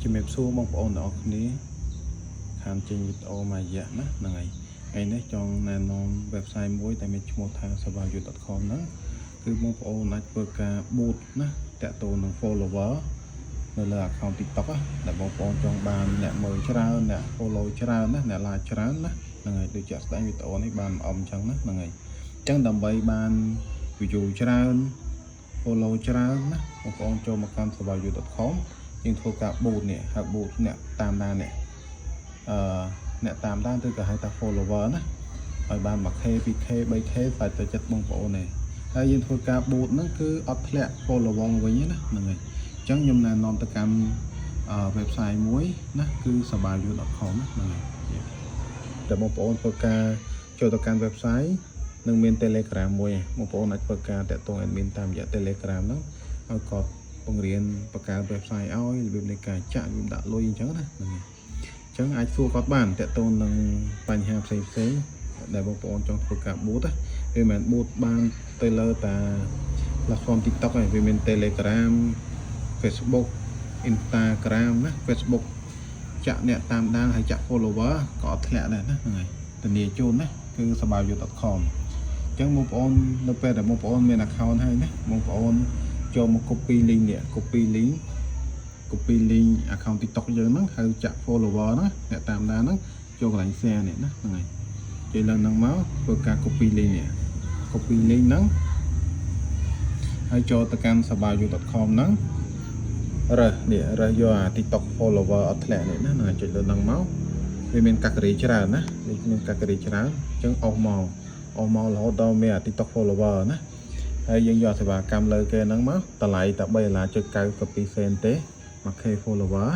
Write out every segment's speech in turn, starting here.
ជំរាបសួរបងប្អូនទាំងអស់គ្នាខាងចេញវីដេអូមួយរយៈណាហ្នឹងហើយថ្ងៃនេះចង់ណែនាំ website មួយដែលមានឈ្មោះថា survival.com ហ្នឹងគឺបងប្អូនអាចធ្វើការ boot ណាតាក់ទងនឹង follower នៅលើ account TikTok ដែលបងប្អូនចង់បានអ្នកមើលច្រើនអ្នក follow ច្រើនណាអ្នក like ច្រើនណាហ្នឹងហើយដូចជាស្ដែងវីដេអូនេះបានអញ្ចឹងណាហ្នឹងហើយអញ្ចឹងដើម្បីបាន view ច្រើន follow ច្រើនណាបងប្អូនចូលមកកាន់ survival.com យើងធ្វើការ boot នេះហើយ boot អ្នកតាមដាននេះអ្នកតាមដានគឺគេហៅថា follower ណាឲ្យបាន 1k 2k 3k សាច់ទៅចិត្តបងប្អូននេះហើយយើងធ្វើការ boot ហ្នឹងគឺអត់ធ្លាក់ follower មកវិញណាហ្នឹងហើយអញ្ចឹងខ្ញុំណែនាំទៅកាន់website មួយណាគឺ survival.com ហ្នឹងហើយតែបងប្អូនធ្វើការចូលទៅកាន់ website នឹងមាន Telegram មួយបងប្អូនអាចធ្វើការតាក់ទង admin តាមរយៈ Telegram ហ្នឹងឲ្យគាត់បង្រៀនបង្កើត website ឲ្យរបៀបនៃការចាក់របៀបដាក់លុយអញ្ចឹងណាហ្នឹងហើយអញ្ចឹងអាចសួរគាត់បានតាក់ទងនឹងបញ្ហាផ្សេងដែលបងប្អូនចង់ធ្វើការ boot វាមិនមែន boot បានទៅលើតា platform TikTok ទេវាមាន Telegram Facebook Instagram ណា Facebook ចាក់អ្នកតាមដានហើយចាក់ follower ក៏អត់ធ្លាក់ដែរណាហ្នឹងហើយធានាជូនណាគឺ survival.com អញ្ចឹងបងប្អូននៅពេលដែលបងប្អូនមាន account ហើយណាបងប្អូនចូលមក copy link នេះ copy link account TikTok យើងហ្នឹងហើយចាក់ follower ណាអ្នកតាមដានហ្នឹងចូលកន្លែង share នេះណាហ្នឹងហើយចុចលើហ្នឹងមកធ្វើការ copy link នេះ copy link ហ្នឹងហើយចូលទៅកាន់ survival.com ហ្នឹងរើសយកអា TikTok follower អត់ធ្លាក់នេះណាចុចលើហ្នឹងមកវាមានកាតេហ្គរីច្រើនណាមានកាតេហ្គរីច្រើនអញ្ចឹងអស់មករហូតដល់មានអា TikTok follower ណាហើយយើងយកសេវាកម្មលើគេហ្នឹងមកតម្លៃតែ$3.92 សេនទេ 1k follower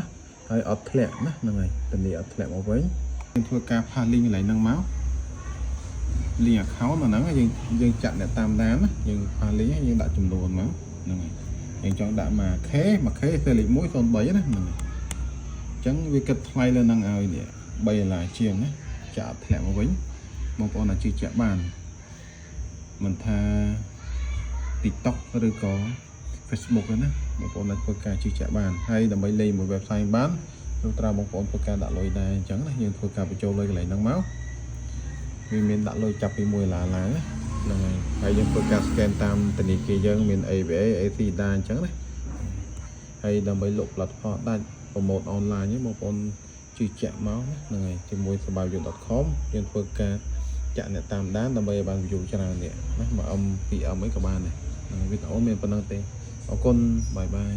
ហើយអត់ធ្លាក់ណាហ្នឹងហើយធានាអត់ធ្លាក់មកវិញយើងធ្វើការ pass link កន្លែងហ្នឹងមក link account ហ្នឹងយើងចាក់អ្នកតាមដានណាយើង pass link យើងដាក់ចំនួនមកហ្នឹងហើយយើងចង់ដាក់ 1k សេលេខ103ណាហ្នឹងហើយអញ្ចឹងវាគិតថ្លៃលើហ្នឹងឲ្យនេះ$3ជាងណាចាក់អត់ធ្លាក់មកវិញបងប្អូនអាចជឿជាក់បានមិនថា TikTok ឬក៏ Facebook ណាបងប្អូនអាចធ្វើការជឿជាក់បានហើយដើម្បីលេងមួយ website បានលោកត្រូវបងប្អូនធ្វើការដាក់លុយដែរអញ្ចឹងណាយើងធ្វើការបញ្ចូលលុយកន្លែងហ្នឹងមកវាមានដាក់លុយចាប់ពី$1ឡើងហ្នឹងហើយយើងធ្វើការ scan តាមធនាគារយើងមាន ABA ACDA អញ្ចឹងណាហើយដើម្បីលក់ platform ដាច់ promote online បងប្អូនជឿជាក់មកហ្នឹងហើយជាមួយ survival.com យើងធ្វើការចាក់អ្នកតាមដានដើម្បីឲ្យបាន view ច្រើននេះណា1M 2M អីក៏បានដែរវីដេអូមានប៉ុណ្្នឹងទេអរគុណបាយបាយ